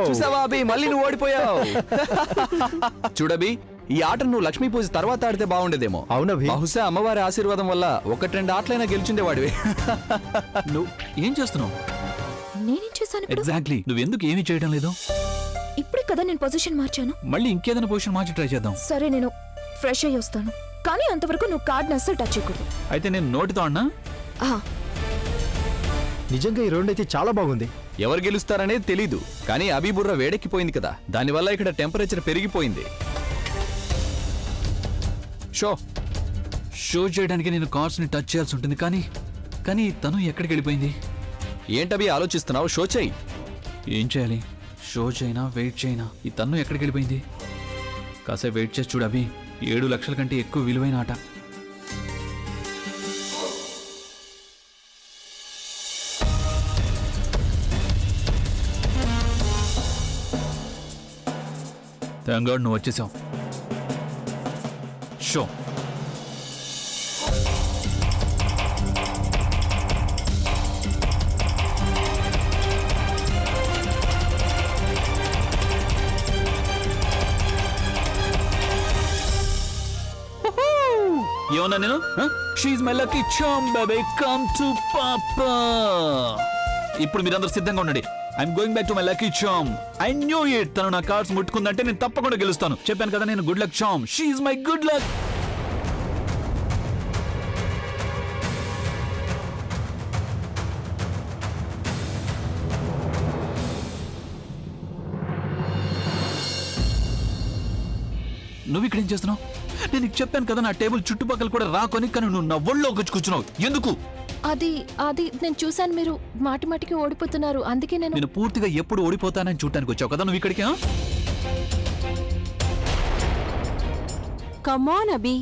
చూసావా అభి, మళ్ళీ నువ్వు ఓడిపోయావు. చూడబి, ఈ ఆట నువ్వు లక్ష్మీ పూజ తర్వాత ఆడితే బాగుండేదేమో. అవునభి, బహుశా అమ్మవారి ఆశీర్వాదం వల్ల 1-2 ఆటలైనా గెలిచిండేవాడివి. నువ్వు ఏం చేస్తున్నావు? నేనేం చేశాను ఇప్పుడు? ఎగ్జాక్ట్లీ, నువ్వెందుకు ఏమీ చేయడం లేదు? ఇప్పుడే కదా నేను పొజిషన్ మార్చాను. మళ్ళీ ఇంకేదైనా పొజిషన్ మార్చి ట్రై చేద్దాం. సరే, నేను ఫ్రెష్ అయ్యి వస్తాను, కానీ అంతవరకు నువ్వు కార్డ్ అస్సలు టచ్ చేయకూడదు. అయితే నేను నోటితో అన్నా. నిజంగా ఈ రౌండ్ అయితే చాలా బాగుంది. ఎవరు గెలుస్తారనేది తెలీదు, కానీ అభి బుర్ర వేడెక్కిపోయింది కదా, దానివల్ల ఇక్కడ టెంపరేచర్ పెరిగిపోయింది. షో చేయడానికి నేను కార్డ్స్ ని టచ్ చేయాల్సి ఉంటుంది, కానీ తను ఎక్కడికి వెళ్ళిపోయింది? ఏంటభి ఆలోచిస్తున్నావు? షో చెయ్యి. ఏం చేయాలి? షో చేయనా, వెయిట్ చేయనా? ఈ తన్ను ఎక్కడికి వెళ్ళిపోయింది? కాసేపు వెయిట్ చేసి చూడు అభి, 7 లక్షల కంటే ఎక్కువ విలువైన ఆట. థాంక్ గాడ్ నువ్వు వచ్చేసావు. షో ఏమన్నా నేను? She's my lucky charm baby, come to papa. ఇప్పుడు మీరందరూ సిద్ధంగా ఉండండి. I'm going back to my lucky charm. I knew it. తను నా కార్డ్స్ ముట్టుకుందంటే నేను తప్పకుండా గెలుస్తాను. చెప్పాను కదా, నేను good luck charm. She's my good luck. నువ్వు ఇక్కడ ఏం చేస్తున్నావు? నేను నీకు చెప్పాను కదా, నా టేబుల్ చుట్టుపక్కల కూడా రాకొని, కానీ నువ్వు నా ఒళ్ళో వచ్చి కూర్చున్నావు. ఎందుకు? అది నేను చూశాను, మీరు మాటిమాటికి ఓడిపోతున్నారు, అందుకే నేను పూర్తిగా ఎప్పుడు ఓడిపోతానని చూడటానికి వచ్చావు కదా నువ్వు ఇక్కడికి. Come on Abhi,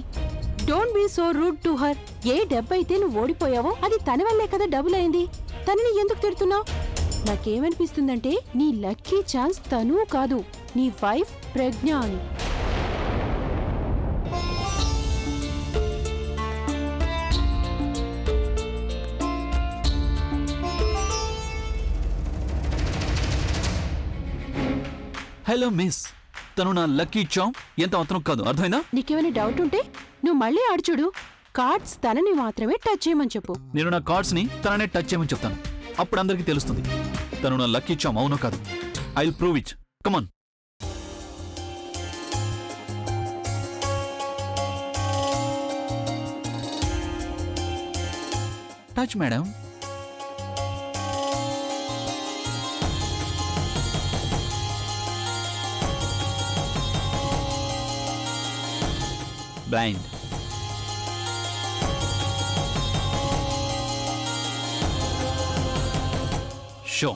don't be so rude to her. ఏ డబ్బైతే నువ్వు ఓడిపోయావో అది తన వల్లే కదా డబుల్ అయింది. తనని ఎందుకు తిడుతున్నావు? నాకేమనిపిస్తుందంటే నీ లక్కీ ఛాన్స్ తను కాదు, నీ వైఫ్ ప్రజ్ఞ అని. హలో మిస్, తను నా లక్కీ చామ్, ఎంత మాత్రం కాదు, అర్థమైందా? నీకేమైనా డౌట్ ఉంటే నువ్వు మళ్ళీ ఆడుచుడు. కార్డ్స్ తనని మాత్రమే టచ్ చేయమని చెప్పు. నేను నా కార్డ్స్ ని తననే టచ్ చేయమని చెప్తాను, అప్పుడు అందరికీ తెలుస్తుంది తను నా లక్కీ చామ్ అవునో కాదు. I will prove it. Come on. Touch madam. Blind. Show.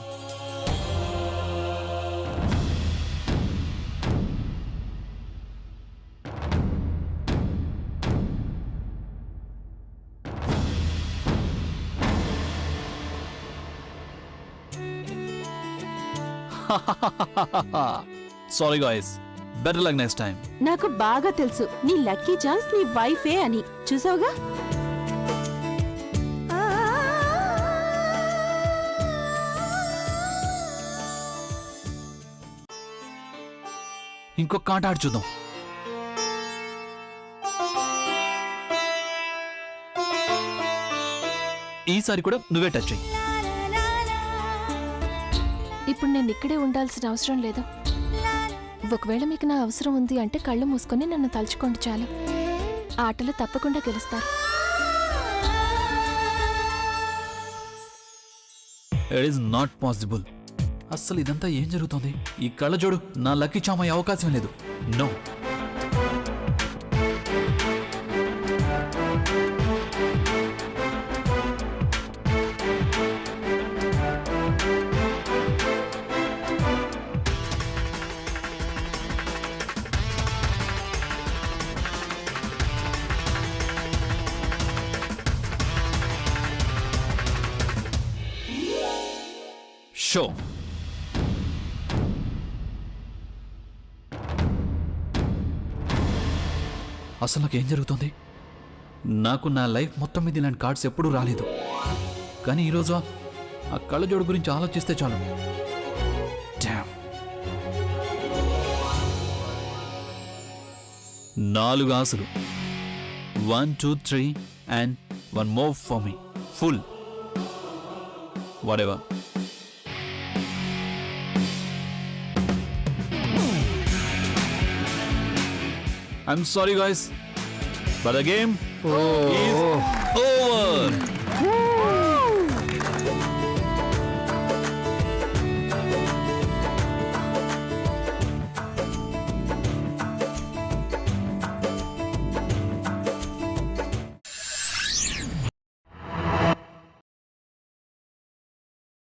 Sorry guys. Better luck next time. నాకు బాగా తెలుసు నీ లక్కీ ఛాన్స్ నీ వైఫే అని. చూసావుగా? ఇంకొక ఆట ఆడి చూద్దాం. ఈసారి కూడా నువ్వే టచ్ చెయ్యి. ఇప్పుడు నేను ఇక్కడే ఉండాల్సిన అవసరం లేదు. ఒకవేళ మీకు నా అవసరం ఉంది అంటే కళ్ళు మూసుకొని నన్ను తలుచుకోండి చాలు. ఆటలో తప్పకుండా గెలుస్తారు. It is not possible. అస్సలు ఇదంతా ఏం జరుగుతుంది? ఈ కళ్ళజోడు నా లక్కీ చామ్ అయ్యే అవకాశం లేదు. నో. షో. అసలు నాకేం జరుగుతుంది? నాకు నా లైఫ్ మొత్తం మీద ఇలాంటి కార్డ్స్ ఎప్పుడూ రాలేదు. కానీ ఈరోజు ఆ కళ్ళజోడు గురించి ఆలోచిస్తే చాలు Damn. 4 ఆశలు. 1, 2, 3 and one more for me. Full. Whatever. I'm sorry guys, but the game is over.